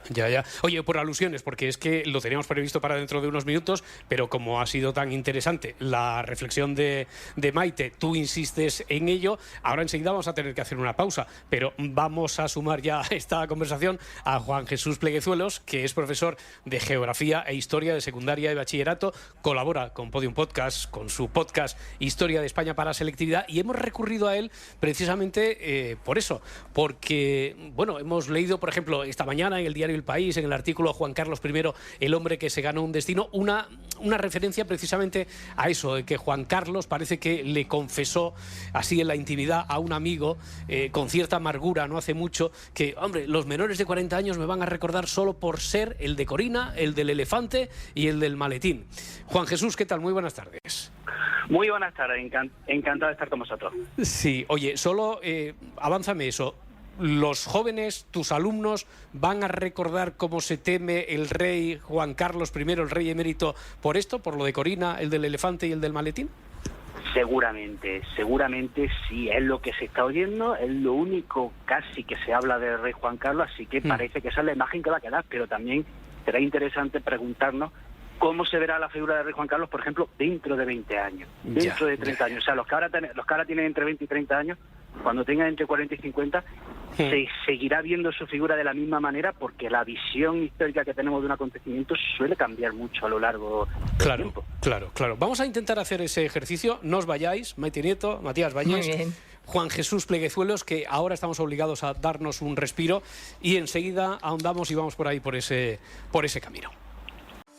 Ya. Oye, por alusiones, porque es que lo teníamos previsto para dentro de unos minutos, pero como ha sido tan interesante la reflexión de Maite, tú insistes en ello, ahora enseguida vamos a tener que hacer una pausa, pero vamos a sumar ya a esta conversación a Juan Jesús Pleguezuelos, que es profesor de Geografía e Historia de Secundaria y Bachillerato, colabora con Podium Podcast, con su podcast Historia de España para Selectividad, y hemos recurrido a él precisamente por eso, porque, bueno, hemos leído, por ejemplo, esta mañana en el diario El País, en el artículo Juan Carlos I, el hombre que se ganó un destino, una referencia precisamente a eso, de que Juan Carlos parece que le confesó así en la intimidad a un amigo, con cierta amargura, no hace mucho, que, hombre, los menores de 40 años me van a recordar solo por ser el de Corina, el del elefante y el del maletín. Juan Jesús, ¿qué tal? Muy buenas tardes. Muy buenas tardes, encantado de estar con vosotros. Sí, oye, solo avánzame eso. ¿Los jóvenes, tus alumnos, van a recordar cómo se teme el rey Juan Carlos I, el rey emérito, por esto, por lo de Corina, el del elefante y el del maletín? Seguramente sí, es lo que se está oyendo, es lo único casi que se habla del rey Juan Carlos, así que parece que esa es la imagen que va a quedar, pero también será interesante preguntarnos cómo se verá la figura del rey Juan Carlos, por ejemplo, dentro de 20 años, dentro de 30 años. O sea, los que ahora tienen entre 20 y 30 años, cuando tengan entre 40 y 50, se seguirá viendo su figura de la misma manera, porque la visión histórica que tenemos de un acontecimiento suele cambiar mucho a lo largo del tiempo. Claro. Vamos a intentar hacer ese ejercicio. No os vayáis, Maite Nieto, Matías Bañés, Juan Jesús Pleguezuelos, que ahora estamos obligados a darnos un respiro y enseguida ahondamos y vamos por ahí, por ese camino.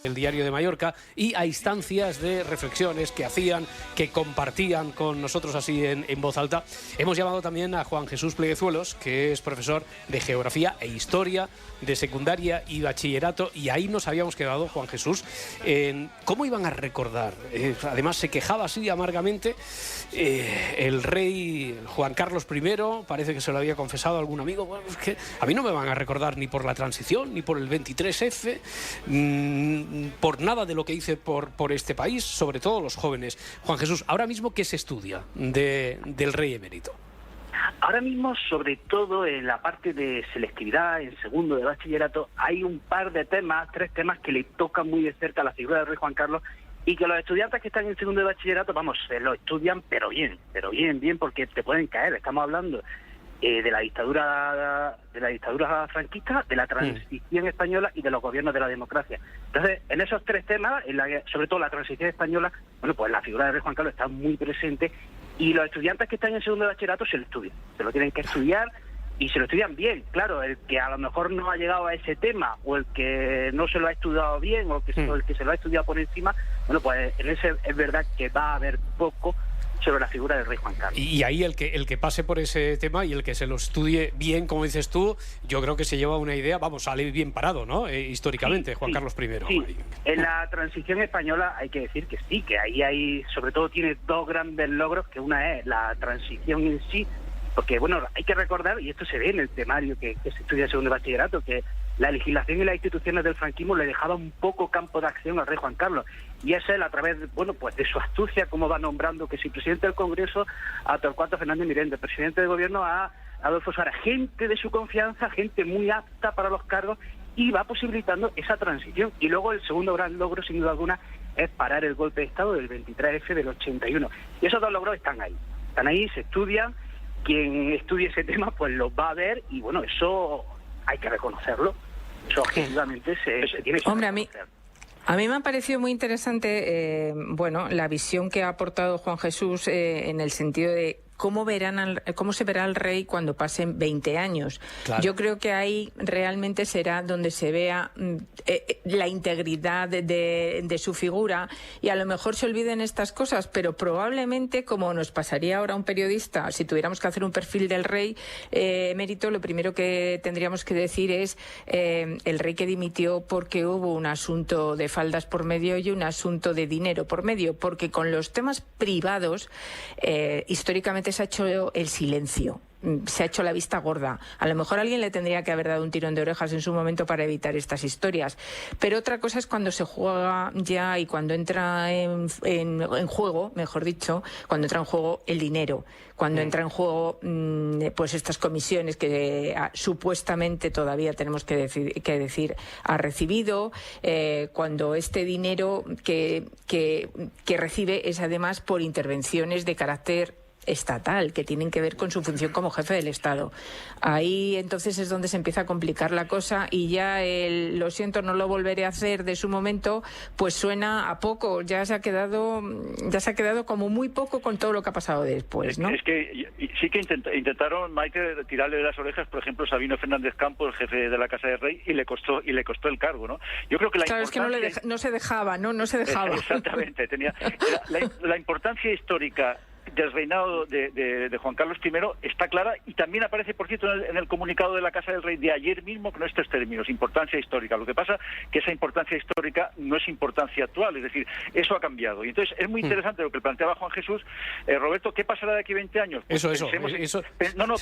El Diario de Mallorca, y a instancias de reflexiones que hacían, que compartían con nosotros así en voz alta, hemos llamado también a Juan Jesús Pleguezuelos, que es profesor de Geografía e Historia de Secundaria y Bachillerato, y ahí nos habíamos quedado, Juan Jesús, en cómo iban a recordar. Además se quejaba así amargamente el rey Juan Carlos I, parece que se lo había confesado a algún amigo. Bueno, es que a mí no me van a recordar ni por la transición, ni por el 23F, por nada de lo que hice por este país, sobre todo los jóvenes. Juan Jesús, ahora mismo, ¿qué se estudia del rey emérito? Ahora mismo, sobre todo en la parte de selectividad, en segundo de bachillerato, hay un par de temas, 3 temas que le tocan muy de cerca a la figura del rey Juan Carlos, y que los estudiantes que están en segundo de bachillerato, se lo estudian, pero bien, porque te pueden caer. Estamos hablando de la dictadura franquista, de la transición española y de los gobiernos de la democracia. Entonces, en esos 3 temas, sobre todo la transición española, pues la figura del rey Juan Carlos está muy presente, y los estudiantes que están en segundo de bachillerato se lo estudian, se lo tienen que estudiar, y se lo estudian bien. Claro, el que a lo mejor no ha llegado a ese tema, o el que no se lo ha estudiado bien, o el que se lo ha estudiado por encima, pues en ese es verdad que va a haber poco sobre la figura del rey Juan Carlos. Y ahí el que pase por ese tema y el que se lo estudie bien, como dices tú, yo creo que se lleva una idea, sale bien parado, ¿no? Históricamente, Juan Carlos I. Sí. En la transición española hay que decir que sí, que ahí hay, sobre todo tiene 2 grandes logros, que una es la transición en sí, porque hay que recordar, y esto se ve en el temario que se estudia en segundo de bachillerato, que la legislación y las instituciones del franquismo le dejaban un poco campo de acción al rey Juan Carlos, y es él, a través de su astucia, cómo va nombrando que si presidente del Congreso a Torcuato Fernández Miranda, presidente de gobierno a Adolfo Suárez, gente de su confianza, gente muy apta para los cargos, y va posibilitando esa transición. Y luego el segundo gran logro, sin duda alguna, es parar el golpe de Estado del 23F del 81. Y esos 2 logros están ahí, se estudian. Quien estudie ese tema pues los va a ver, y eso hay que reconocerlo. Eso objetivamente se tiene que reconocer. A mí me ha parecido muy interesante la visión que ha aportado Juan Jesús en el sentido de cómo se verá al rey cuando pasen 20 años. Claro. Yo creo que ahí realmente será donde se vea la integridad de su figura, y a lo mejor se olviden estas cosas, pero probablemente, como nos pasaría ahora a un periodista, si tuviéramos que hacer un perfil del rey emérito, lo primero que tendríamos que decir es el rey que dimitió porque hubo un asunto de faldas por medio y un asunto de dinero por medio, porque con los temas privados históricamente se ha hecho el silencio. se ha hecho la vista gorda. A lo mejor alguien le tendría que haber dado un tirón de orejas en su momento para evitar estas historias. Pero otra cosa es cuando se juega ya y cuando entra en juego, mejor dicho, cuando entra en juego el dinero, cuando entra en juego pues estas comisiones que supuestamente todavía tenemos que decir ha recibido, cuando este dinero que recibe es además por intervenciones de carácter estatal, que tienen que ver con su función como jefe del Estado. Ahí entonces es donde se empieza a complicar la cosa y ya lo siento, no lo volveré a hacer de su momento, pues suena a poco, ya se ha quedado como muy poco con todo lo que ha pasado después, ¿no? Es que sí que intentaron, Maite, tirarle de las orejas, por ejemplo, Sabino Fernández Campos, el jefe de la Casa del Rey, y le costó el cargo, ¿no? Yo creo que claro, es que no se dejaba. Exactamente, tenía la importancia histórica del reinado de Juan Carlos I está clara, y también aparece, por cierto, en el comunicado de la Casa del Rey de ayer mismo, con estos términos: importancia histórica. Lo que pasa que esa importancia histórica no es importancia actual, es decir, eso ha cambiado. Y entonces es muy interesante lo que planteaba Juan Jesús. Roberto, ¿qué pasará de aquí a 20 años? Pues eso.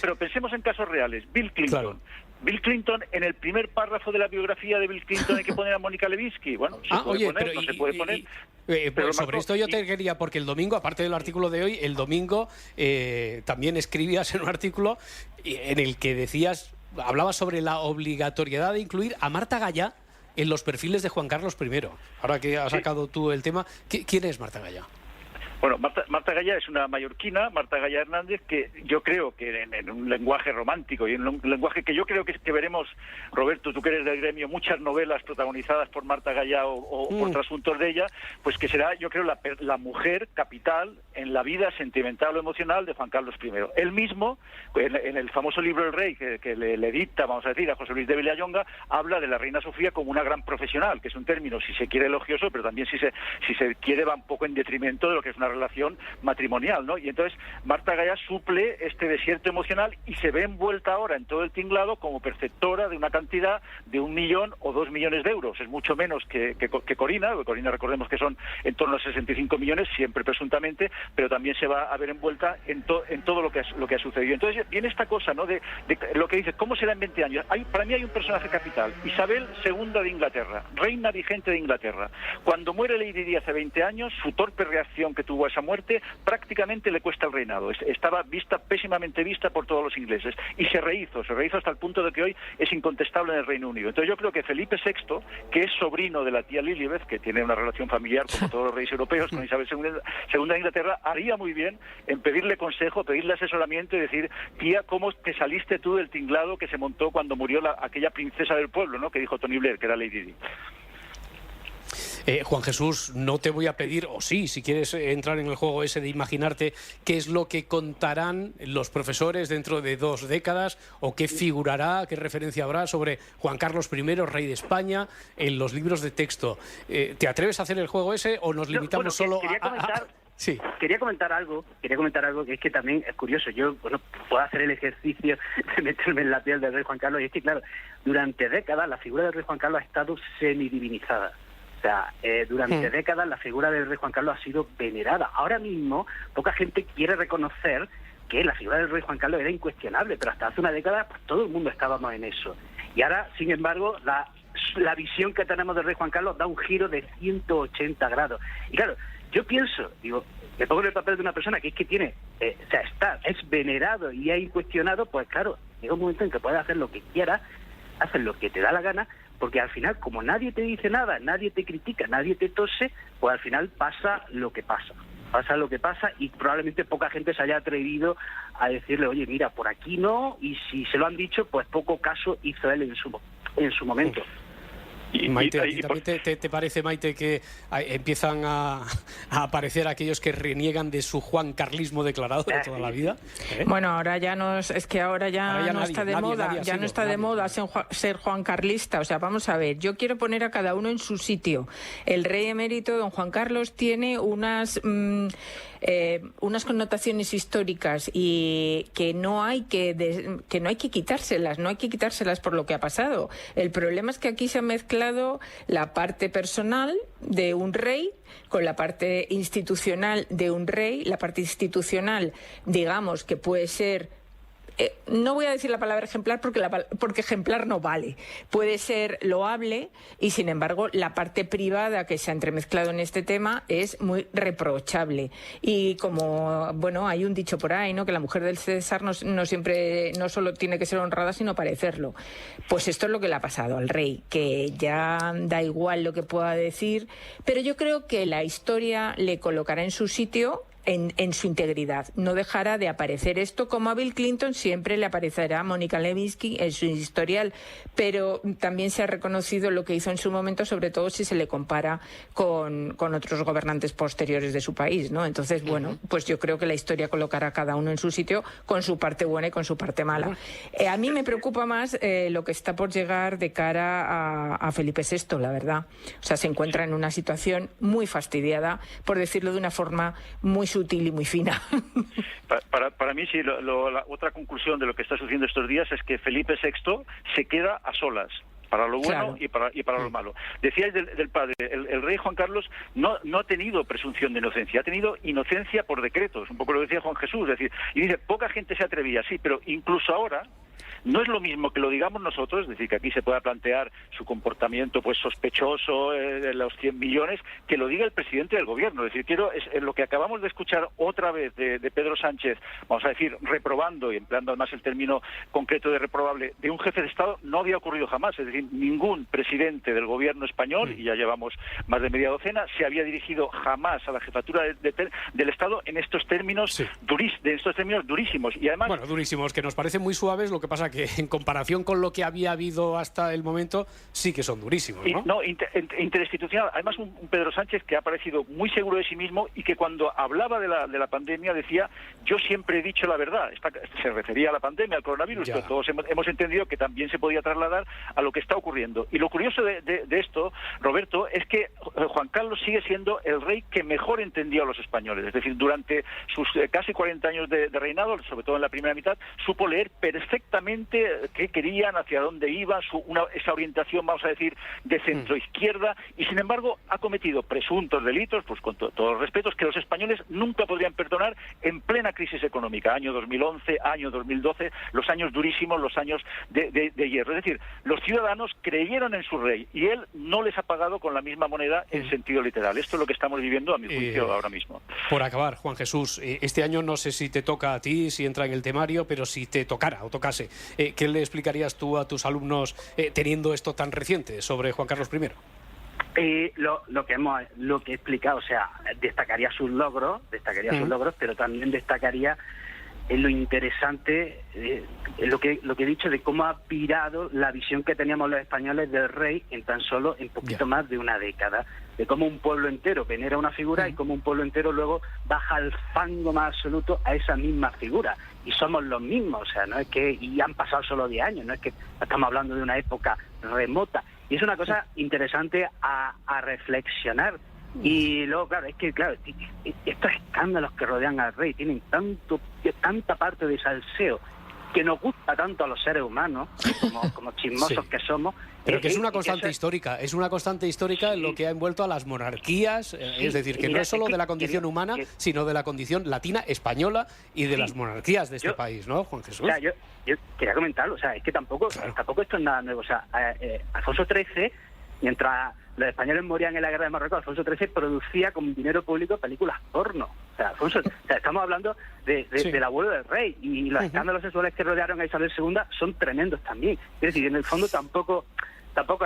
Pero pensemos en casos reales. Bill Clinton. Claro. Bill Clinton, en el primer párrafo de la biografía de Bill Clinton hay que poner a Mónica Lewinsky. Bueno, se puede poner. Pero sobre esto yo te quería, porque el domingo, aparte del artículo de hoy, el domingo también escribías en un artículo en el que hablabas sobre la obligatoriedad de incluir a Marta Gallá en los perfiles de Juan Carlos I. Ahora que has sacado tú el tema, ¿quién es Marta Gallá? Bueno, Marta Gallá es una mallorquina, Marta Gallá Hernández, que yo creo que en un lenguaje romántico y en un lenguaje que yo creo que veremos, Roberto, tú que eres del gremio, muchas novelas protagonizadas por Marta Gallá o por trasuntos de ella, pues que será, yo creo, la mujer capital en la vida sentimental o emocional de Juan Carlos I. Él mismo, en el famoso libro El Rey, que le dicta, vamos a decir, a José Luis de Villayonga, habla de la reina Sofía como una gran profesional, que es un término, si se quiere, elogioso, pero también si se quiere va un poco en detrimento de lo que es una relación matrimonial, ¿no? Y entonces Marta Gallá suple este desierto emocional y se ve envuelta ahora en todo el tinglado como perceptora de una cantidad de 1 millón o 2 millones de euros. Es mucho menos que Corina, porque Corina, recordemos que son en torno a 65 millones, siempre presuntamente, pero también se va a ver envuelta en todo lo que ha sucedido. Entonces viene esta cosa, ¿no? De lo que dice, ¿cómo será en 20 años? Para mí hay un personaje capital, Isabel II de Inglaterra, reina vigente de Inglaterra. Cuando muere Lady Di hace 20 años, su torpe reacción que tuvo a esa muerte prácticamente le cuesta el reinado. Estaba pésimamente vista por todos los ingleses, y se rehizo hasta el punto de que hoy es incontestable en el Reino Unido. Entonces yo creo que Felipe VI, que es sobrino de la tía Lilibet, que tiene una relación familiar como todos los reyes europeos con Isabel II de Inglaterra, haría muy bien en pedirle consejo, pedirle asesoramiento y decir: tía, ¿cómo te saliste tú del tinglado que se montó cuando murió aquella princesa del pueblo, ¿no?, que dijo Tony Blair, que era Lady Di? Juan Jesús, no te voy a pedir, o sí, si quieres entrar en el juego ese de imaginarte qué es lo que contarán los profesores dentro de 2 décadas, o qué figurará, qué referencia habrá sobre Juan Carlos I, rey de España, en los libros de texto. ¿Te atreves a hacer el juego ese o nos limitamos solo a...? Sí. Quería comentar algo que es que también es curioso. Yo, puedo hacer el ejercicio de meterme en la piel del rey Juan Carlos, y es que, claro, durante décadas la figura del rey Juan Carlos ha estado semidivinizada. O sea, durante décadas la figura del rey Juan Carlos ha sido venerada. Ahora mismo poca gente quiere reconocer que la figura del rey Juan Carlos era incuestionable, pero hasta hace una década pues, todo el mundo estábamos en eso. Y ahora, sin embargo, la visión que tenemos del rey Juan Carlos da un giro de 180 grados. Y claro, yo pienso, me pongo en el papel de una persona que es que tiene, es venerado y es incuestionado, pues claro, llega un momento en que puedes hacer lo que quieras, haces lo que te da la gana, porque al final, como nadie te dice nada, nadie te critica, nadie te tose, pues al final pasa lo que pasa. Y probablemente poca gente se haya atrevido a decirle: oye, mira, por aquí no, y si se lo han dicho, pues poco caso hizo él en su momento. Y Maite, ¿a ti también te parece, Maite, que empiezan a aparecer aquellos que reniegan de su juancarlismo declarado de toda la vida? Bueno, ahora ya no está de moda ser juancarlista. O sea, vamos a ver, yo quiero poner a cada uno en su sitio. El rey emérito, don Juan Carlos, tiene unas connotaciones históricas y que no hay que quitárselas por lo que ha pasado. El problema es que aquí se ha mezclado la parte personal de un rey con la parte institucional de un rey. La parte institucional, digamos, que puede ser no voy a decir la palabra ejemplar porque ejemplar no vale. Puede ser loable y, sin embargo, la parte privada que se ha entremezclado en este tema es muy reprochable. Y como, bueno, hay un dicho por ahí, ¿no?, que la mujer del César no solo tiene que ser honrada, sino parecerlo. Pues esto es lo que le ha pasado al rey, que ya da igual lo que pueda decir, pero yo creo que la historia le colocará en su sitio en su integridad. No dejará de aparecer esto, como a Bill Clinton siempre le aparecerá Mónica Lewinsky en su historial, pero también se ha reconocido lo que hizo en su momento, sobre todo si se le compara con otros gobernantes posteriores de su país, ¿no? Entonces, bueno, pues yo creo que la historia colocará a cada uno en su sitio, con su parte buena y con su parte mala. A mí me preocupa más lo que está por llegar de cara a Felipe VI, la verdad. O sea, se encuentra en una situación muy fastidiada, por decirlo de una forma muy sutil y muy fina. Para mí, sí, la otra conclusión de lo que está sucediendo estos días es que Felipe VI se queda a solas, para lo bueno, claro, y para lo malo. Decíais del padre, el rey Juan Carlos no ha tenido presunción de inocencia, ha tenido inocencia por decretos, un poco lo decía Juan Jesús, es decir, y dice, poca gente se atrevía, sí, pero incluso ahora no es lo mismo que lo digamos nosotros, es decir, que aquí se pueda plantear su comportamiento pues sospechoso de los 100 millones, que lo diga el presidente del gobierno. Es decir, es lo que acabamos de escuchar otra vez de Pedro Sánchez, vamos a decir, reprobando, y empleando además el término concreto de reprobable, de un jefe de Estado, no había ocurrido jamás. Es decir, ningún presidente del gobierno español, y ya llevamos más de media docena, se había dirigido jamás a la jefatura del Estado en estos términos, durísimos. Y además, bueno, durísimos, que nos parecen muy suaves, lo que pasa que en comparación con lo que había habido hasta el momento, sí que son durísimos, ¿no? Interinstitucional. Además, un Pedro Sánchez que ha parecido muy seguro de sí mismo y que cuando hablaba de la pandemia decía, yo siempre he dicho la verdad. Se refería a la pandemia, al coronavirus, pero todos hemos entendido que también se podía trasladar a lo que está ocurriendo. Y lo curioso de esto, Roberto, es que Juan Carlos sigue siendo el rey que mejor entendía a los españoles. Es decir, durante sus casi 40 años de reinado, sobre todo en la primera mitad, supo leer perfectamente qué querían, hacia dónde iban, esa orientación, vamos a decir, de centro-izquierda, y sin embargo ha cometido presuntos delitos, pues con todos los respetos, que los españoles nunca podrían perdonar en plena crisis económica, año 2011, año 2012, los años durísimos, los años de hierro. Es decir, los ciudadanos creyeron en su rey y él no les ha pagado con la misma moneda en sentido literal. Esto es lo que estamos viviendo, a mi juicio, ahora mismo. Por acabar, Juan Jesús, este año no sé si te toca a ti, si entra en el temario, pero si te tocara o tocase, ¿qué le explicarías tú a tus alumnos teniendo esto tan reciente sobre Juan Carlos I? Lo que he explicado, o sea, destacaría sus logros, pero también destacaría lo interesante, lo que he dicho de cómo ha pirado la visión que teníamos los españoles del rey en poquito más de una década, de cómo un pueblo entero venera una figura y cómo un pueblo entero luego baja al fango más absoluto a esa misma figura. Y somos los mismos, o sea, no es que, y han pasado solo 10 años, no es que estamos hablando de una época remota. Y es una cosa interesante a reflexionar. Y luego, claro, estos escándalos que rodean al rey tienen tanta parte de salseo que nos gusta tanto a los seres humanos, como chismosos que somos. Pero que es una constante histórica, en lo que ha envuelto a las monarquías, es decir, que no es solo de la condición humana, sino de la condición latina, española y de las monarquías de este país, ¿no, Juan Jesús? O sea, yo quería comentarlo, o sea, es que tampoco esto es nada nuevo. O sea, Alfonso XIII, mientras los españoles morían en la guerra de Marruecos, Alfonso XIII producía con dinero público películas porno. O sea, estamos hablando del abuelo del rey, y los escándalos sexuales que rodearon a Isabel II son tremendos también. Es decir, en el fondo tampoco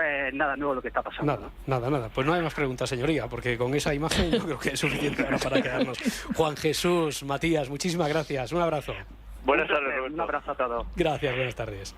es nada nuevo lo que está pasando. Nada. Pues no hay más preguntas, señoría, porque con esa imagen yo creo que es suficiente para quedarnos. Juan Jesús, Matías, muchísimas gracias. Un abrazo. Buenas tardes, Roberto. Un abrazo a todos. Gracias, buenas tardes.